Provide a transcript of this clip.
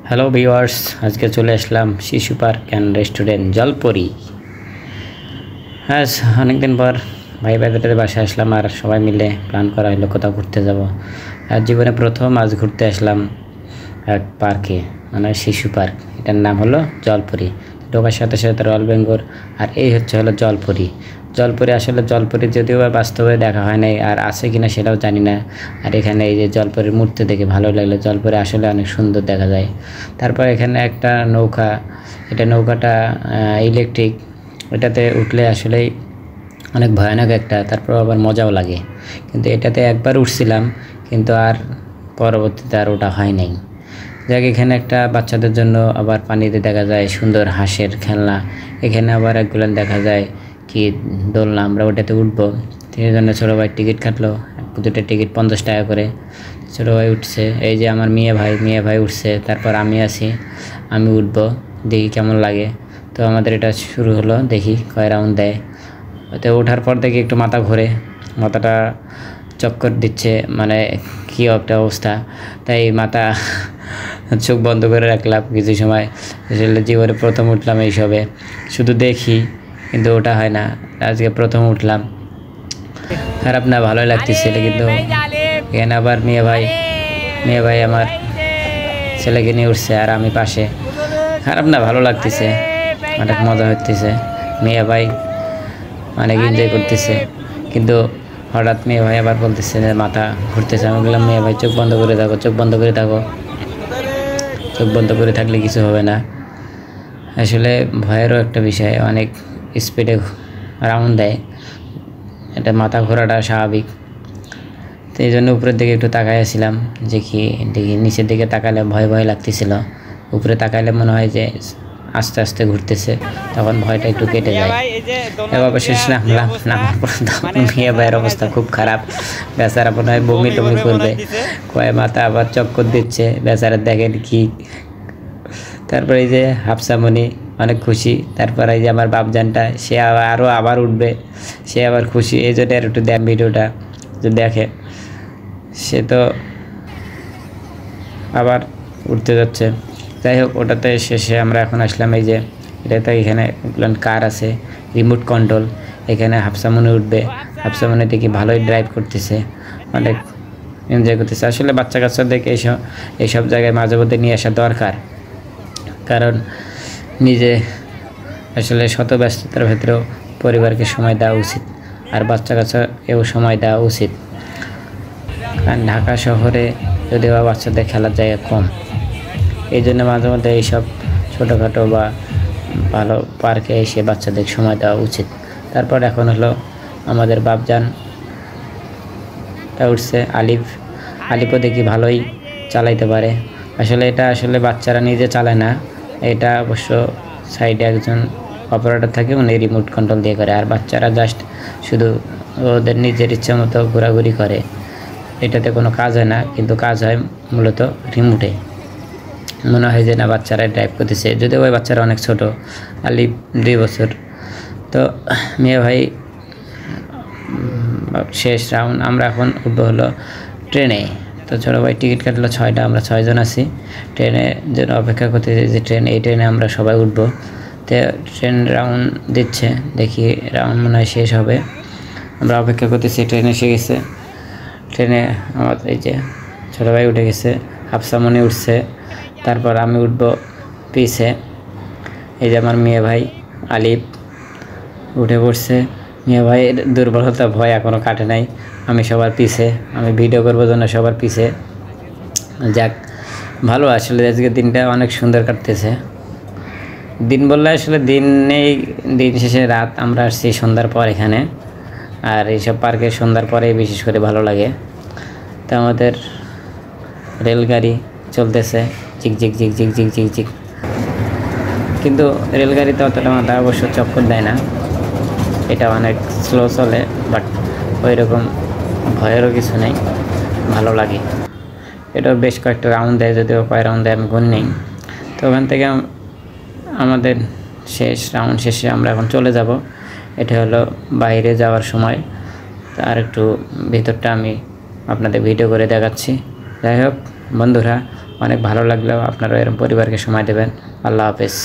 Hello viewers, আজকে চলে আসলাম শিশু পার্ক অ্যান্ড রেস্টুরেন্ট জলপরি। হ্যাঁ, অনেকদিন পর ভাই ভাইদের বাসায় আসলাম আর সবাই মিলে প্ল্যান করা হলো কোথাও ঘুরতে যাব। আর জীবনে প্রথম আজ ঘুরতে আসলাম এক পার্কে, মানে শিশু পার্ক। এটার নাম হলো জলপরি। ঢোকার সাথে সাথে রয়্যাল বেঙ্গল, আর এই হলো জলপরি। জলপরি আসলে জলপরি যদিও বা বাস্তবে দেখা হয় নাই, আর আছে কিনা সেটাও জানি না। আর এখানে এই যে জলপরির মূর্তি দেখে ভালো লাগলো। জলপরি আসলে অনেক সুন্দর দেখা যায়। তারপর এখানে একটা নৌকা, এটা নৌকাটা ইলেকট্রিক। এটাতে উঠলে আসলেই অনেক ভয়ানক একটা, তারপর আবার মজাও লাগে। কিন্তু এটাতে একবার উঠছিলাম, কিন্তু আর পরবর্তীতে আর ওটা হয় নাই। যাক, এখানে একটা বাচ্চাদের জন্য আবার পানিতে দেখা যায় সুন্দর হাঁসের খেলনা। এখানে আবার একগুলো দেখা যায় কি দোলনা, আমরা ওটাতে উঠবো। সেই জন্য ছোটো ভাই টিকিট কাটলো, দুটো টিকিট 50 টাকা করে। ছোটো ভাই উঠছে, এই যে আমার মেয়ে ভাই উঠছে। তারপর আমি আছি, আমি উঠবো, দেখি কেমন লাগে। তো আমাদের এটা শুরু হলো, দেখি কয় রাউন্ড দেয়। তো ওঠার পর দেখি একটু মাথা ঘোরে, মাথাটা চক্কর দিচ্ছে, মানে কী একটা অবস্থা। তাই মাথা চোখ বন্ধ করে রাখলাম কিছু সময়। আসলে জীবনে প্রথম উঠলাম এইসবে, শুধু দেখি কিন্তু ওটা হয় না। আজকে প্রথম উঠলাম, খারাপ না, ভালোই লাগতেছিল। কিন্তু এখানে আবার মেয়ে ভাই আমার ছেলেকে নিয়ে উঠছে, আর আমি পাশে। খারাপ না, ভালো লাগতেছে, অনেক মজা হচ্ছে। মেয়ে ভাই অনেক এনজয় করতেছে। কিন্তু হঠাৎ মেয়ে ভাই আবার বলতেছে যে মাথা ঘুরতেছে। আমি বললাম, মেয়ে ভাই চোখ বন্ধ করে থাকো, চোখ বন্ধ করে থাকলে কিছু হবে না। আসলে ভয়েরও একটা বিষয়, অনেক স্পিডে রাউন্ড দেয়, এটা মাথা ঘোরাটা স্বাভাবিক। তো এই জন্য উপরের দিকে একটু তাকাইছিলাম, যে কি দেখি। নিচের দিকে তাকালে ভয় লাগতেছিল, উপরে তাকাইলে মনে হয় যে আস্তে আস্তে ঘুরতেছে, তখন ভয়টা একটু কেটে যায়। এবার শেষ নামলাম, নামার পর মেয়ে ভাইয়ের অবস্থা খুব খারাপ। বেচারা মনে হয় বমি টমি করবে, কয় মাথা আবার চক্কর দিচ্ছে। বেচারা দেখেন কি। তারপরে এই যে হাফসামণি অনেক খুশি। তারপর এই যে আমার বাপজানটা, সে আবার উঠবে, সে আবার খুশি। এই জন্য আর একটু দেখ ভিডিওটা যে দেখে, সে তো আবার উঠতে যাচ্ছে। যাই হোক, ওটাতে শেষে আমরা এখন আসলাম এই যে এটাতে। এখানে কার আছে, রিমোট কন্ট্রোল। এখানে হাফসামণি উঠবে, হাফসামণি দেখি ভালোই ড্রাইভ করতেছে, অনেক এনজয় করতেছে। আসলে বাচ্চা কাচ্চাদেরকে এইসব জায়গায় মাঝে মধ্যে নিয়ে আসা দরকার, কারণ নিজে আসলে শত ব্যস্ততার ভেতরেও পরিবারকে সময় দেওয়া উচিত, আর বাচ্চা কাচ্চাকেও সময় দেওয়া উচিত। কারণ ঢাকা শহরে যদিও বা বাচ্চাদের খেলার জায়গা কম, এই জন্য মাঝে মধ্যে এইসব ছোটোখাটো বা ভালো পার্কে এসে বাচ্চাদের সময় দেওয়া উচিত। তারপর এখন হলো আমাদের বাপজানটা উঠছে, আলিপও দেখি ভালোই চালাইতে পারে। আসলে এটা বাচ্চারা নিজে চালায় না, এটা অবশ্য সাইডে একজন অপারেটর থাকে, উনি রিমোট কন্ট্রোল দিয়ে করে। আর বাচ্চারা জাস্ট শুধু ওদের নিজের ইচ্ছা মতো ঘোরাঘুরি করে, এটাতে কোনো কাজ হয় না। কিন্তু কাজ হয় মূলত রিমোটে। মনে হয় যে না, বাচ্চারা ড্রাইভ করতেছে, যদিও ওই বাচ্চারা অনেক ছোট, আলিফ 2 বছর। তো মেয়ে ভাই শেষ রাউন্ড। আমরা এখন উঠবো হলো ট্রেনে। তো ছোটো ভাই টিকিট কাটলো 6টা, আমরা 6 জন আছি। ট্রেনের জন্য অপেক্ষা করতেছি যে এই ট্রেনে আমরা সবাই উঠবো। তো ট্রেন রাউন্ড দিচ্ছে, দেখি রাউন্ড মনে হয় শেষ হবে। আমরা অপেক্ষা করতেছি, ট্রেন এসে গেছে। ট্রেনে আমার এই যে ছোটো ভাই উঠে গেছে, হাফসামণি উঠছে। তারপর আমি উঠবো পিছে। এই যে আমার মেয়ে ভাই আলিফ উঠে পড়ছে। মেয়ে ভাইয়ের দুর্বলতা, ভয় এখনও কাটে নাই। আমি সবার পিছে, আমি ভিডিও করবো জন্য সবার পিছে। যাক, ভালো। আসলে আজকে দিনটা অনেক সুন্দর কাটতেছে। দিন বললে আসলে দিন নেই, দিন শেষে রাত। আমরা আসছি সন্ধ্যার পর এখানে, আর এইসব পার্কে সন্ধ্যার পরেই বিশেষ করে ভালো লাগে। তো আমাদের রেলগাড়ি চলতেছে, চিক। কিন্তু রেলগাড়িতে অতটা মাথা অবশ্য চক্কর দেয় না, এটা অনেক স্লো চলে। বাট ওই রকম ভয়েরও কিছু নেই, ভালো লাগে। এটা বেশ কয়েকটা রাউন্ড দেয়, যদিও কয় রাউন্ড দেয় আমি গুনি নেই। তো ওখান থেকে আমাদের রাউন্ড শেষে আমরা এখন চলে যাব। এটা হলো বাইরে যাওয়ার সময়। আর একটু ভিতরটা আমি আপনাদের ভিডিও করে দেখাচ্ছি। যাই হোক বন্ধুরা, অনেক ভালো লাগলো। আপনারা এরকম পরিবারকে সময় দেবেন। আল্লাহ হাফেজ।